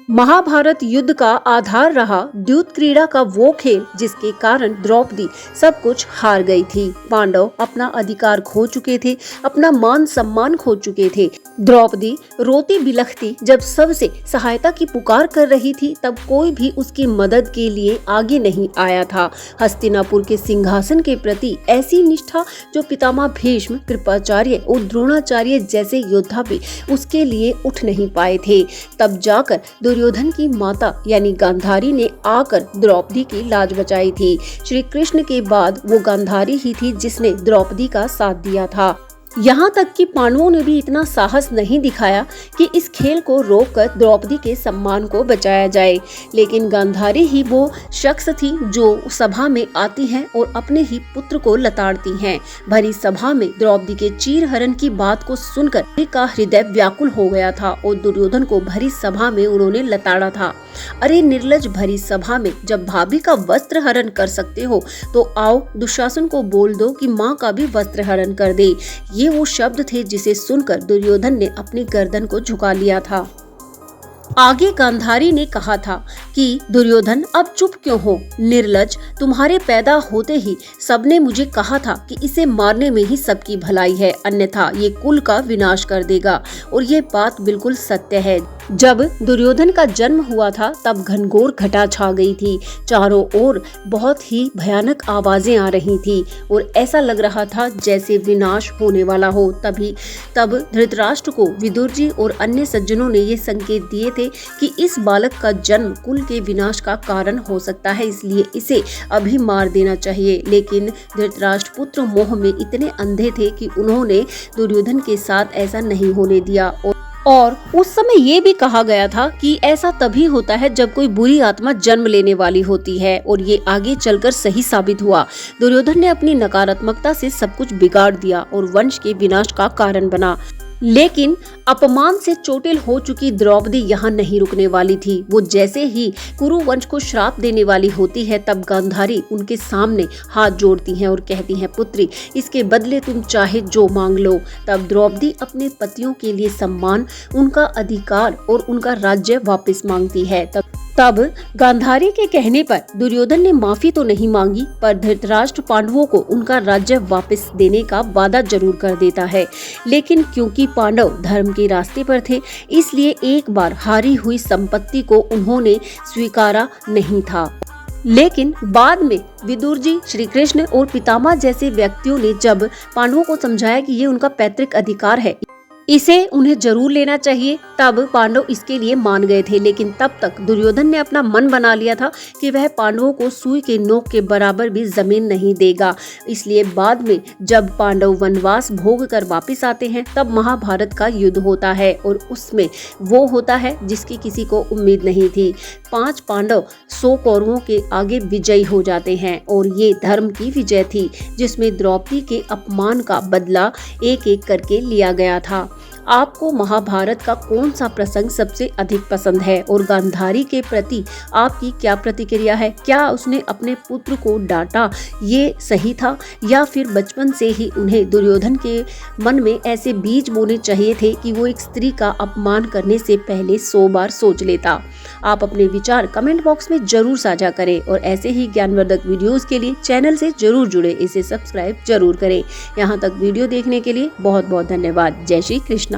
महाभारत युद्ध का आधार रहा द्यूत क्रीड़ा का वो खेल जिसके कारण द्रौपदी सब कुछ हार गई थी। पांडव अपना अधिकार खो चुके थे, अपना मान सम्मान खो चुके थे। द्रौपदी रोती बिलखती जब सबसे सहायता की पुकार कर रही थी, तब कोई भी उसकी मदद के लिए आगे नहीं आया था। हस्तिनापुर के सिंहासन के प्रति ऐसी निष्ठा जो पितामह भीष्म, कृपाचार्य और द्रोणाचार्य जैसे योद्धा भी उसके लिए उठ नहीं पाए थे। तब जाकर दुर्योधन की माता यानी गांधारी ने आकर द्रौपदी की लाज बचाई थी। श्री कृष्ण के बाद वो गांधारी ही थी जिसने द्रौपदी का साथ दिया था। यहाँ तक कि पांडवों ने भी इतना साहस नहीं दिखाया कि इस खेल को रोककर द्रौपदी के सम्मान को बचाया जाए, लेकिन गांधारी ही वो शख्स थी जो सभा में आती हैं और अपने ही पुत्र को लताड़ती हैं। भरी सभा में द्रौपदी के चीरहरण की बात को सुनकर का हृदय व्याकुल हो गया था और दुर्योधन को भरी सभा में उन्होंने लताड़ा था। अरे निर्लज, भरी सभा में जब भाभी का वस्त्र हरण कर सकते हो तो आओ दुशासन को बोल दो कि माँ का भी वस्त्र हरण कर दे। ये वो शब्द थे जिसे सुनकर दुर्योधन ने अपनी गर्दन को झुका लिया था। आगे गांधारी ने कहा था कि दुर्योधन अब चुप क्यों हो? निर्लज, तुम्हारे पैदा होते ही सबने मुझे कहा था कि इसे मारने में ही सबकी भलाई है, अन्यथा ये कुल का विनाश कर देगा। और ये बात बिल्कुल सत्य है। जब दुर्योधन का जन्म हुआ था तब घनघोर घटा छा गई थी। चारों ओर बहुत ही भयानक आवाजें आ रही थी और ऐसा लग रहा था जैसे विनाश होने वाला हो। तब धृतराष्ट्र को विदुर जी और अन्य सज्जनों ने ये संकेत दिए थे कि इस बालक का जन्म कुल के विनाश का कारण हो सकता है, इसलिए इसे अभी मार देना चाहिए। लेकिन धृतराष्ट्र पुत्र मोह में इतने अंधे थे कि उन्होंने दुर्योधन के साथ ऐसा नहीं होने दिया। और उस समय ये भी कहा गया था कि ऐसा तभी होता है जब कोई बुरी आत्मा जन्म लेने वाली होती है, और ये आगे चलकर सही साबित हुआ। दुर्योधन ने अपनी नकारात्मकता से सब कुछ बिगाड़ दिया और वंश के विनाश का कारण बना। लेकिन अपमान से चोटिल हो चुकी द्रौपदी यहाँ नहीं रुकने वाली थी। वो जैसे ही कुरु वंश को श्राप देने वाली होती है तब गांधारी उनके सामने हाथ जोड़ती हैं और कहती हैं, पुत्री, इसके बदले तुम चाहे जो मांग लो। तब द्रौपदी अपने पतियों के लिए सम्मान, उनका अधिकार और उनका राज्य वापस मांगती है। तब गांधारी के कहने पर दुर्योधन ने माफी तो नहीं मांगी, पर धृतराष्ट्र पांडवों को उनका राज्य वापस देने का वादा जरूर कर देता है। लेकिन क्योंकि पांडव धर्म के रास्ते पर थे, इसलिए एक बार हारी हुई संपत्ति को उन्होंने स्वीकारा नहीं था। लेकिन बाद में विदुर जी, श्री कृष्ण और पितामह जैसे व्यक्तियों ने जब पांडवों को समझाया कि ये उनका पैतृक अधिकार है, इसे उन्हें जरूर लेना चाहिए, तब पांडव इसके लिए मान गए थे। लेकिन तब तक दुर्योधन ने अपना मन बना लिया था कि वह पांडवों को सुई के नोक के बराबर भी जमीन नहीं देगा। इसलिए बाद में जब पांडव वनवास भोग कर वापिस आते हैं तब महाभारत का युद्ध होता है, और उसमें वो होता है जिसकी किसी को उम्मीद नहीं थी। 5 पांडव 100 कौरवों के आगे विजयी हो जाते हैं, और ये धर्म की विजय थी जिसमें द्रौपदी के अपमान का बदला एक एक करके लिया गया था। आपको महाभारत का कौन सा प्रसंग सबसे अधिक पसंद है और गांधारी के प्रति आपकी क्या प्रतिक्रिया है? क्या उसने अपने पुत्र को डांटा, ये सही था, या फिर बचपन से ही उन्हें दुर्योधन के मन में ऐसे बीज बोने चाहिए थे कि वो एक स्त्री का अपमान करने से पहले 100 बार सोच लेता? आप अपने विचार कमेंट बॉक्स में जरूर साझा करें और ऐसे ही ज्ञानवर्धक वीडियोस के लिए चैनल से जरूर जुड़े, इसे सब्सक्राइब जरूर करें। यहाँ तक वीडियो देखने के लिए बहुत बहुत धन्यवाद। जय श्री कृष्ण।